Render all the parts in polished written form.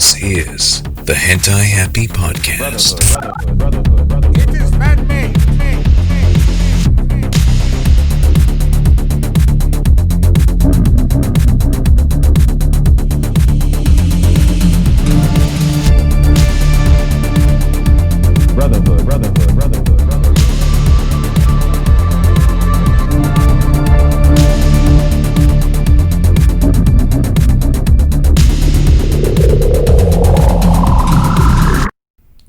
This is the Hentai Happy Podcast. It is man-made. Brotherhood.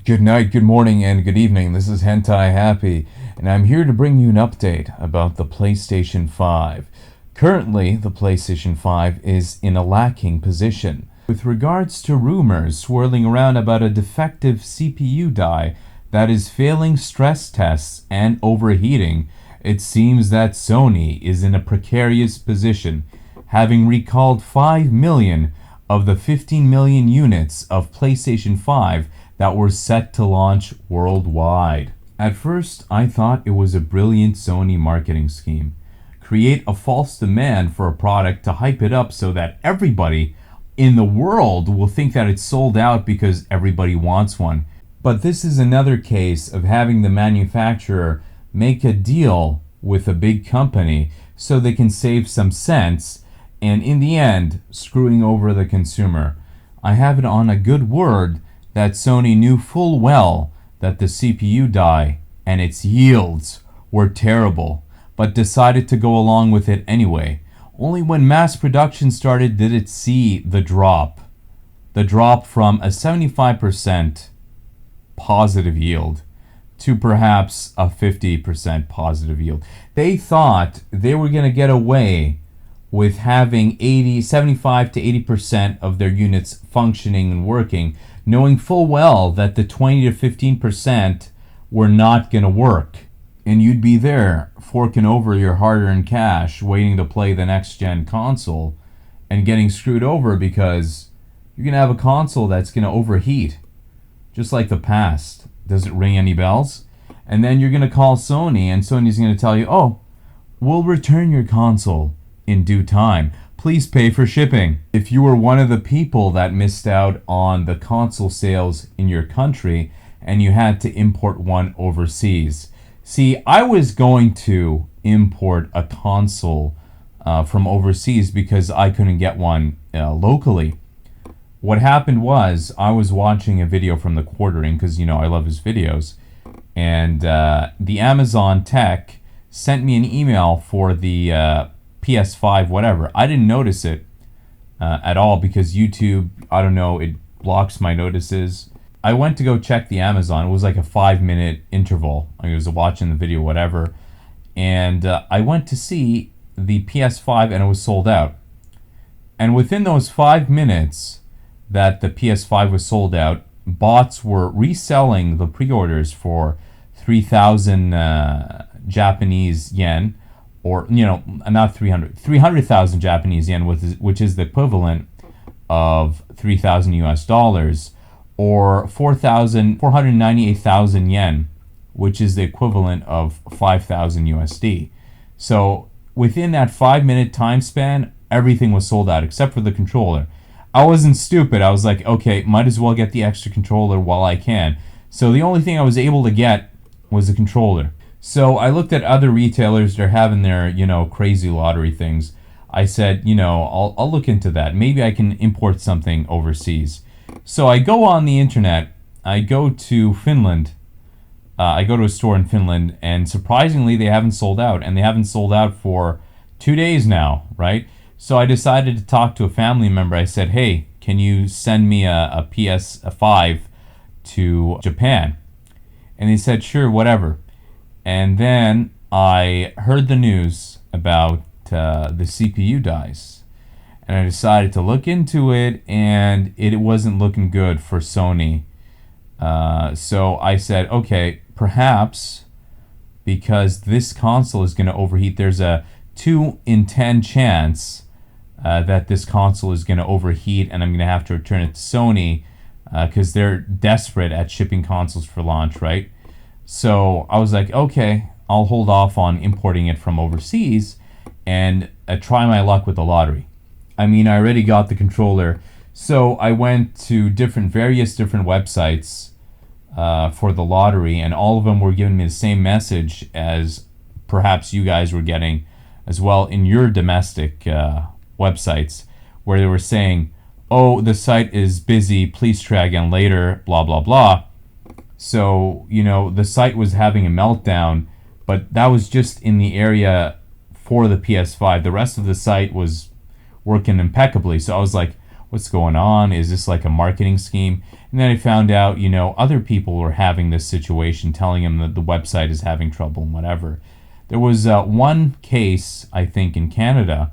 Good night, good morning, and good evening. This is Hentai Happy, and I'm here to bring you an update about the PlayStation 5. Currently, the PlayStation 5 is in a lacking position. With regards to rumors swirling around about a defective CPU die that is failing stress tests and overheating, it seems that Sony is in a precarious position, having recalled 5 million of the 15 million units of PlayStation 5 that were set to launch worldwide. At first, I thought it was a brilliant Sony marketing scheme. Create a false demand for a product to hype it up so that everybody in the world will think that it's sold out because everybody wants one. But this is another case of having the manufacturer make a deal with a big company so they can save some cents, and in the end, screwing over the consumer. I have it on a good word that Sony knew full well that the CPU die and its yields were terrible, but decided to go along with it anyway. Only when mass production started did it see the drop. The drop from a 75% positive yield to perhaps a 50% positive yield. They thought they were going to get away with having 75 to 80% of their units functioning and working, knowing full well that the 20 to 15% were not going to work. And you'd be there, forking over your hard-earned cash, waiting to play the next-gen console, and getting screwed over because you're going to have a console that's going to overheat, just like the past. Does it ring any bells? And then you're going to call Sony, and Sony's going to tell you, oh, we'll return your console in due time. Please pay for shipping. If you were one of the people that missed out on the console sales in your country and you had to import one overseas. See, I was going to import a console from overseas because I couldn't get one locally. What happened was I was watching a video from the Quartering because, you know, I love his videos. And the Amazon tech sent me an email for the PS5 whatever. I didn't notice it at all because YouTube, I don't know, it blocks my notices. I went to go check the Amazon. It was like a 5-minute interval. I was watching the video, whatever. And I went to see the PS5 and it was sold out. And within those 5 minutes that the PS5 was sold out, bots were reselling the pre-orders for 3,000 Japanese yen, or, you know, not 300,000 Japanese yen, which is the equivalent of 3,000 US dollars, or 498,000 yen, which is the equivalent of 5,000 USD. So within that 5-minute time span, everything was sold out except for the controller. I wasn't stupid. I was like, okay, might as well get the extra controller while I can. So the only thing I was able to get was the controller. So I looked at other retailers. They're having their, you know, crazy lottery things. I said, you know, I'll look into that. Maybe I can import something overseas. So I go on the internet. I go to Finland. I go to a store in Finland, and surprisingly, they haven't sold out. And they haven't sold out for 2 days now, right? So I decided to talk to a family member. I said, hey, can you send me a PS5 to Japan? And they said, sure, whatever. And then I heard the news about the CPU dies. And I decided to look into it, and it wasn't looking good for Sony. So I said, okay, perhaps because this console is going to overheat, there's a 2 in 10 chance that this console is going to overheat, and I'm going to have to return it to Sony because they're desperate at shipping consoles for launch, right? So I was like, okay, I'll hold off on importing it from overseas and try my luck with the lottery. I mean, I already got the controller So I went to various different websites for the lottery, and all of them were giving me the same message as perhaps you guys were getting as well in your domestic websites, where they were saying, oh, the site is busy, please try again later, blah, blah, blah. So, the site was having a meltdown, but that was just in the area for the PS5. The rest of the site was working impeccably. So I was like, what's going on? Is this like a marketing scheme? And then I found out, other people were having this situation, telling them that the website is having trouble and whatever. There was one case, I think, in Canada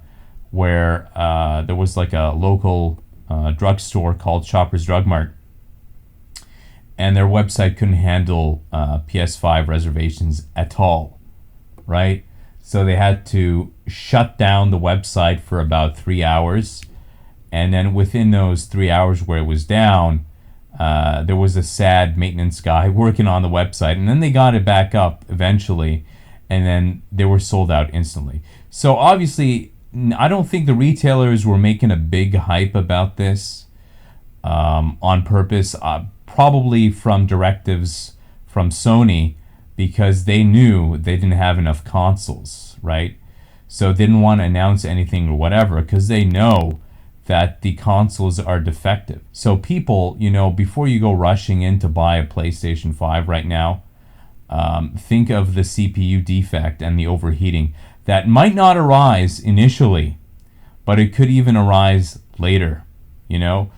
where there was like a local drugstore called Shoppers Drug Mart, and their website couldn't handle PS5 reservations at all, right? So they had to shut down the website for about 3 hours, and then within those 3 hours where it was down, there was a sad maintenance guy working on the website, and then they got it back up eventually, and then they were sold out instantly. So obviously, I don't think the retailers were making a big hype about this on purpose, probably from directives from Sony, because they knew they didn't have enough consoles, right? So they didn't want to announce anything or whatever, because they know that the consoles are defective. So people, before you go rushing in to buy a PlayStation 5 right now, think of the CPU defect and the overheating that might not arise initially, but it could even arise later, due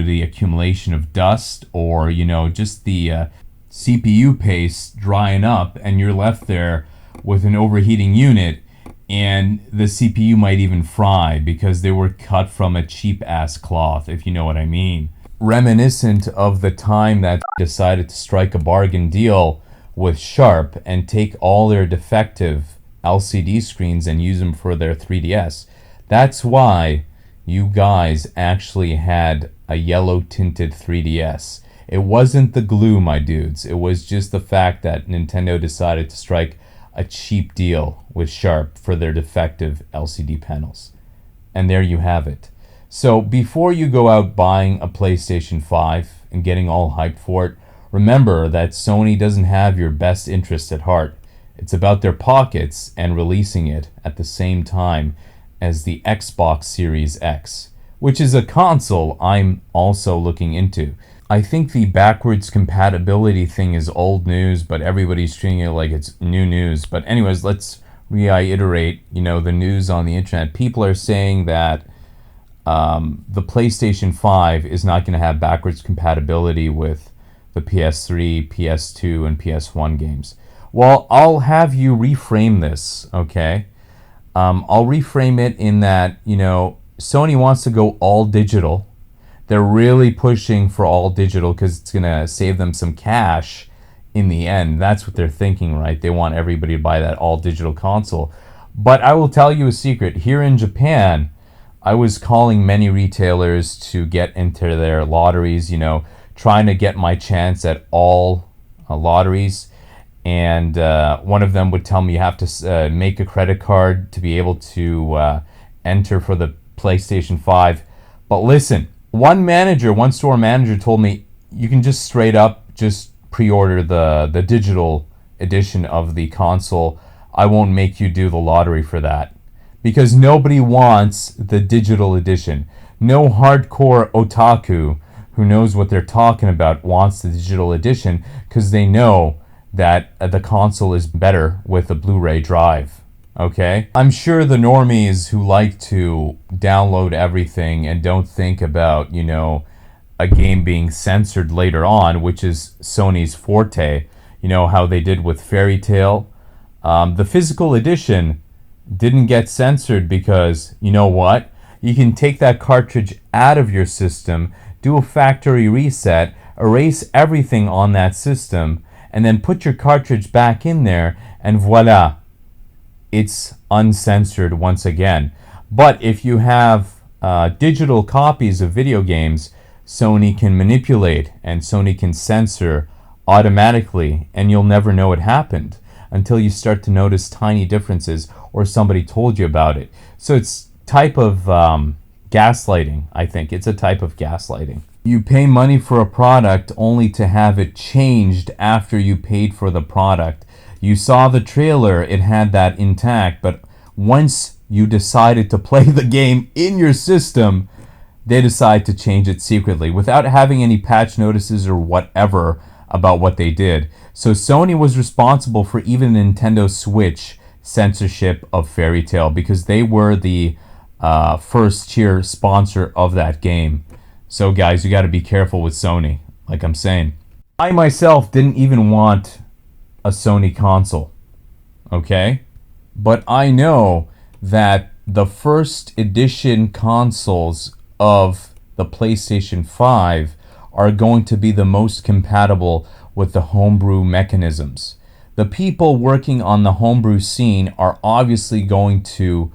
to the accumulation of dust, or, just the CPU paste drying up, and you're left there with an overheating unit, and the CPU might even fry because they were cut from a cheap-ass cloth, if you know what I mean. Reminiscent of the time that decided to strike a bargain deal with Sharp and take all their defective LCD screens and use them for their 3DS. That's why you guys actually had a yellow tinted 3DS. It wasn't the glue, my dudes. It was just the fact that Nintendo decided to strike a cheap deal with Sharp for their defective LCD panels. And there you have it. So before you go out buying a PlayStation 5 and getting all hyped for it, remember that Sony doesn't have your best interest at heart. It's about their pockets and releasing it at the same time as the Xbox Series X, which is a console I'm also looking into. I think the backwards compatibility thing is old news, but everybody's treating it like it's new news. But anyways, let's reiterate, the news on the internet. People are saying that the PlayStation 5 is not going to have backwards compatibility with the PS3, PS2, and PS1 games. Well, I'll have you reframe this, okay? I'll reframe it in that, Sony wants to go all digital. They're really pushing for all digital because it's going to save them some cash in the end. That's what they're thinking, right? They want everybody to buy that all digital console. But I will tell you a secret. Here in Japan, I was calling many retailers to get into their lotteries, trying to get my chance at all lotteries. And one of them would tell me you have to make a credit card to be able to enter for the PlayStation 5. But listen, one store manager told me you can just straight up just pre-order the digital edition of the console. I won't make you do the lottery for that. Because nobody wants the digital edition. No hardcore otaku who knows what they're talking about wants the digital edition because they know that the console is better with a Blu-ray drive. Okay? I'm sure the normies who like to download everything and don't think about, a game being censored later on, which is Sony's forte, how they did with Fairy Tail. The physical edition didn't get censored because, you know what? You can take that cartridge out of your system, do a factory reset, erase everything on that system, and then put your cartridge back in there, and voila, it's uncensored once again. But if you have digital copies of video games, Sony can manipulate and Sony can censor automatically, and you'll never know it happened until you start to notice tiny differences or somebody told you about it. So it's type of gaslighting, I think. It's a type of gaslighting. You pay money for a product only to have it changed after you paid for the product. You saw the trailer, it had that intact, but once you decided to play the game in your system, they decide to change it secretly without having any patch notices or whatever about what they did. So Sony was responsible for even Nintendo Switch censorship of Fairy Tail because they were the first tier sponsor of that game. So guys, you got to be careful with Sony, like I'm saying. I myself didn't even want a Sony console, okay? But I know that the first edition consoles of the PlayStation 5 are going to be the most compatible with the homebrew mechanisms. The people working on the homebrew scene are obviously going to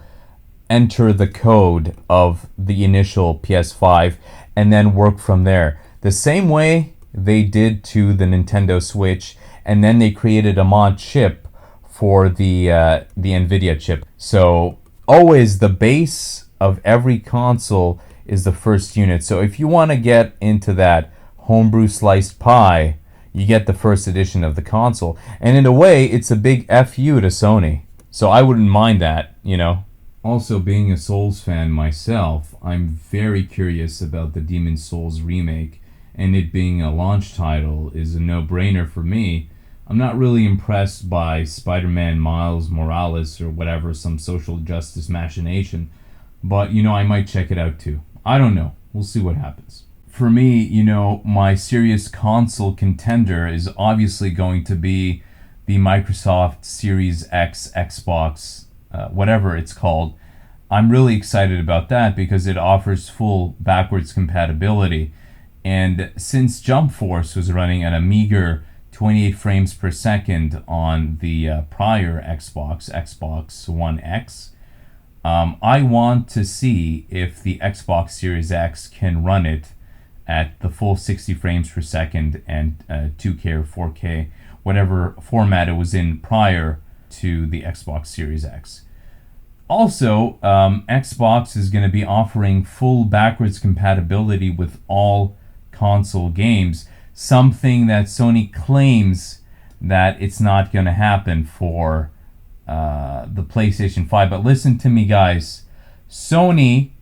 enter the code of the initial PS5 and then work from there. The same way they did to the Nintendo Switch, and then they created a mod chip for the NVIDIA chip. So always the base of every console is the first unit. So if you want to get into that homebrew sliced pie, you get the first edition of the console. And in a way, it's a big FU to Sony. So I wouldn't mind that, you know. Also, being a Souls fan myself, I'm very curious about the Demon's Souls remake, and it being a launch title is a no-brainer for me. I'm not really impressed by Spider-Man Miles Morales or whatever, some social justice machination, but, you know, I might check it out too. I don't know. We'll see what happens. For me, you know, my serious console contender is obviously going to be the Microsoft Series X Xbox, whatever it's called. I'm really excited about that because it offers full backwards compatibility. And since Jump Force was running at a meager 28 frames per second on the prior Xbox One X, I want to see if the Xbox Series X can run it at the full 60 frames per second and 2K or 4K, whatever format it was in prior to the Xbox Series X. Also, Xbox is going to be offering full backwards compatibility with all console games, something that Sony claims that it's not going to happen for the PlayStation 5. But listen to me, guys. Sony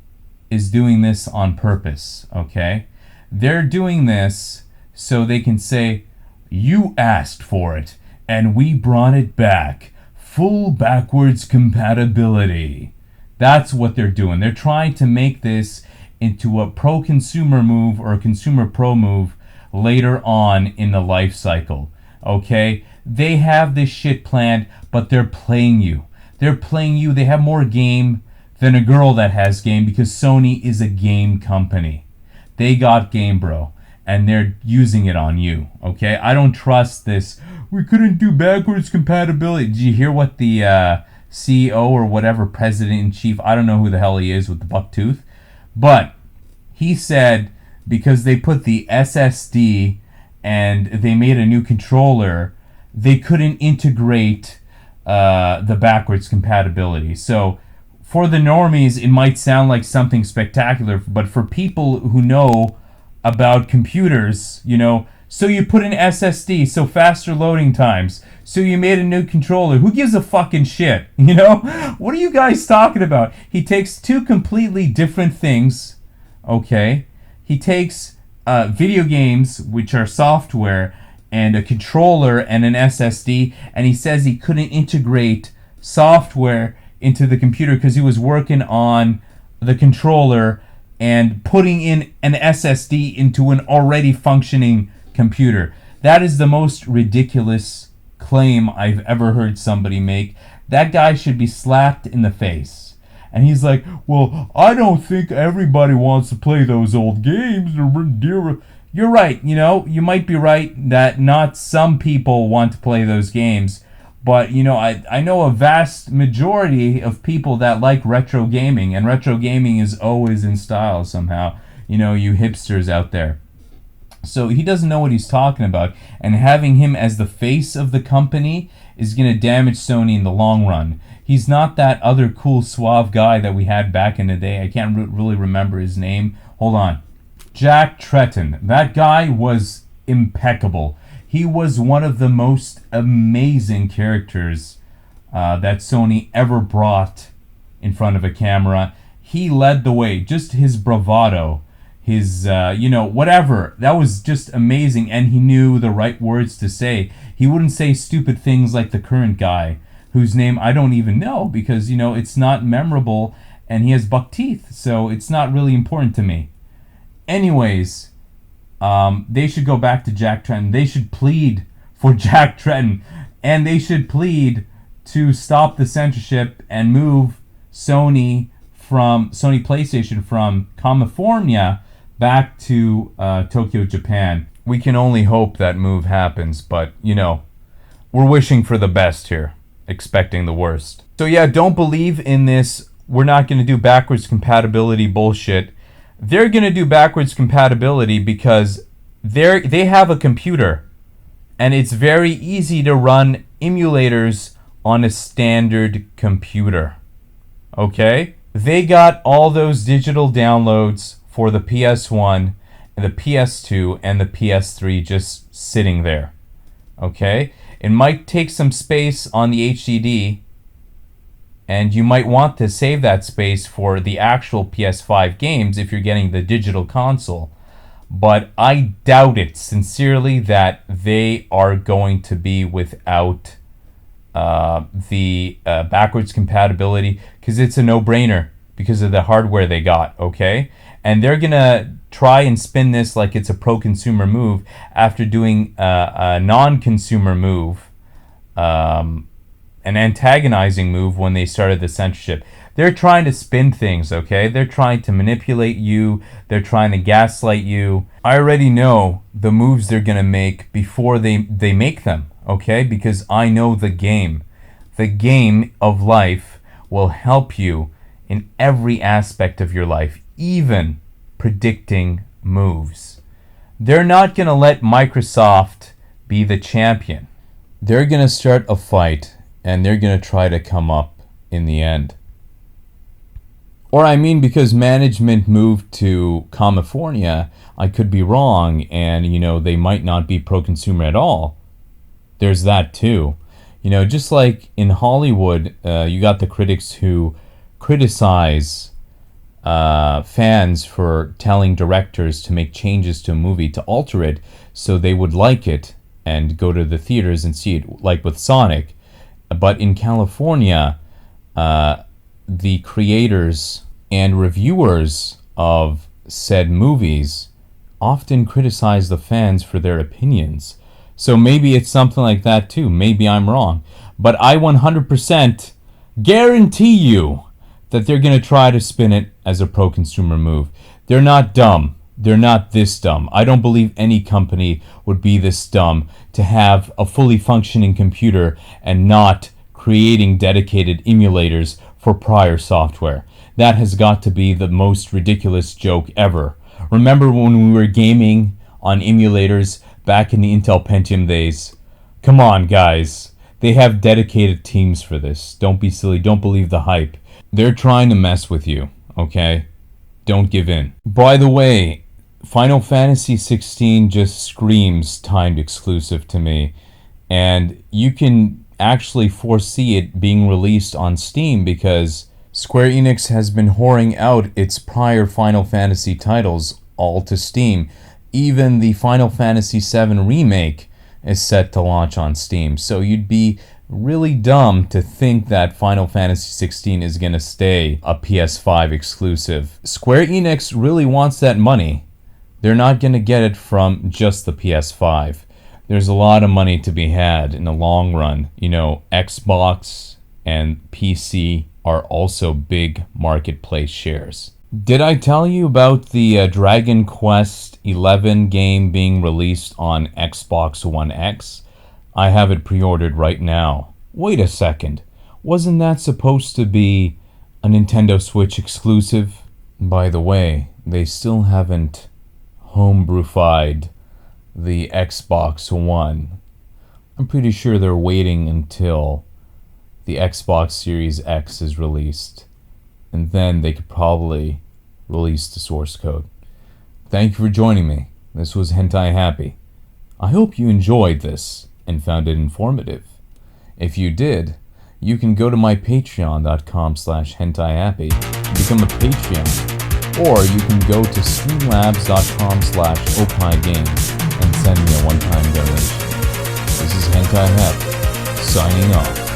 is doing this on purpose, okay? They're doing this so they can say, you asked for it, and we brought it back. Full backwards compatibility. That's what they're doing. They're trying to make this into a pro-consumer move or a consumer pro move later on in the life cycle, okay? They have this shit planned, but they're playing you. They're playing you. They have more game than a girl that has game because Sony is a game company. They got game, bro, and they're using it on you, okay? I don't trust this. We couldn't do backwards compatibility. Did you hear what the CEO or whatever, president-in-chief, I don't know who the hell he is with the buck tooth, but he said because they put the SSD and they made a new controller, they couldn't integrate the backwards compatibility. So for the normies, it might sound like something spectacular, but for people who know about computers, you know, so you put an SSD, so faster loading times. So you made a new controller. Who gives a fucking shit? You know? What are you guys talking about? He takes two completely different things, okay? He takes video games, which are software, and a controller and an SSD, and he says he couldn't integrate software into the computer because he was working on the controller and putting in an SSD into an already functioning computer. That is the most ridiculous claim I've ever heard somebody make. That guy should be slapped in the face. And he's like, well, I don't think everybody wants to play those old games. You're right, you know, you might be right that not some people want to play those games. But, you know, I know a vast majority of people that like retro gaming, and retro gaming is always in style somehow. You know, you hipsters out there. So he doesn't know what he's talking about, and having him as the face of the company is going to damage Sony in the long run. He's not that other cool, suave guy that we had back in the day. I can't really remember his name. Hold on. Jack Tretton. That guy was impeccable. He was one of the most amazing characters that Sony ever brought in front of a camera. He led the way. Just his bravado, his, whatever. That was just amazing, and he knew the right words to say. He wouldn't say stupid things like the current guy, whose name I don't even know because, it's not memorable, and he has buck teeth, so it's not really important to me. Anyways, they should go back to Jack Tretton. They should plead for Jack Tretton, and they should plead to stop the censorship and move Sony PlayStation from California back to Tokyo, Japan. We can only hope that move happens, but, we're wishing for the best here, expecting the worst. So yeah, don't believe in this we're not going to do backwards compatibility bullshit. They're going to do backwards compatibility because they have a computer, and it's very easy to run emulators on a standard computer. Okay? They got all those digital downloads for the PS1 and the PS2 and the PS3 just sitting there. Okay? It might take some space on the HDD, and you might want to save that space for the actual PS5 games if you're getting the digital console. But I doubt it sincerely that they are going to be without the backwards compatibility, because it's a no-brainer because of the hardware they got, okay? And they're going to try and spin this like it's a pro-consumer move after doing a non-consumer move, an antagonizing move when they started the censorship. They're trying to spin things, okay? They're trying to manipulate you. They're trying to gaslight you. I already know the moves they're going to make before they make them, okay? Because I know the game. The game of life will help you in every aspect of your life, even predicting moves. They're not going to let Microsoft be the champion. They're going to start a fight, and they're going to try to come up in the end. Or because management moved to California, I could be wrong, and, they might not be pro-consumer at all. There's that too. Just like in Hollywood, you got the critics who criticize fans for telling directors to make changes to a movie, to alter it so they would like it and go to the theaters and see it, like with Sonic. But in California, the creators and reviewers of said movies often criticize the fans for their opinions. So maybe it's something like that too. Maybe I'm wrong. But I 100% guarantee you that they're going to try to spin it as a pro-consumer move. They're not dumb. They're not this dumb. I don't believe any company would be this dumb to have a fully functioning computer and not creating dedicated emulators for prior software. That has got to be the most ridiculous joke ever. Remember when we were gaming on emulators back in the Intel Pentium days? Come on, guys. They have dedicated teams for this. Don't be silly. Don't believe the hype. They're trying to mess with you, okay? Don't give in. By the way, Final Fantasy 16 just screams timed exclusive to me. And you can actually foresee it being released on Steam because Square Enix has been whoring out its prior Final Fantasy titles all to Steam. Even the Final Fantasy VII Remake is set to launch on Steam. So you'd be really dumb to think that Final Fantasy 16 is going to stay a PS5 exclusive. Square Enix really wants that money. They're not going to get it from just the PS5. There's a lot of money to be had in the long run. Xbox and PC are also big marketplace shares. Did I tell you about the Dragon Quest XI game being released on Xbox One X? I have it pre-ordered right now. Wait a second. Wasn't that supposed to be a Nintendo Switch exclusive? By the way, they still haven't homebrewified the Xbox One. I'm pretty sure they're waiting until the Xbox Series X is released, and then they could probably release the source code. Thank you for joining me. This was Hentai Happy. I hope you enjoyed this and found it informative. If you did, you can go to my patreon.com/hentaihappy and become a Patreon, or you can go to streamlabs.com/opiegames and send me a one-time donation. This is Hentai Happy, signing off.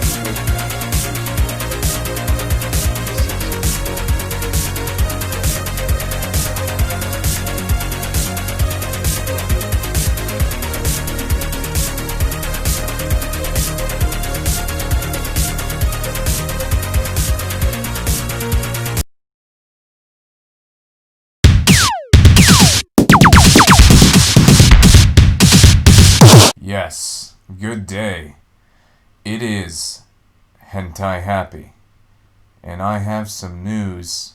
Yes, good day. It is Hentai Happy, and I have some news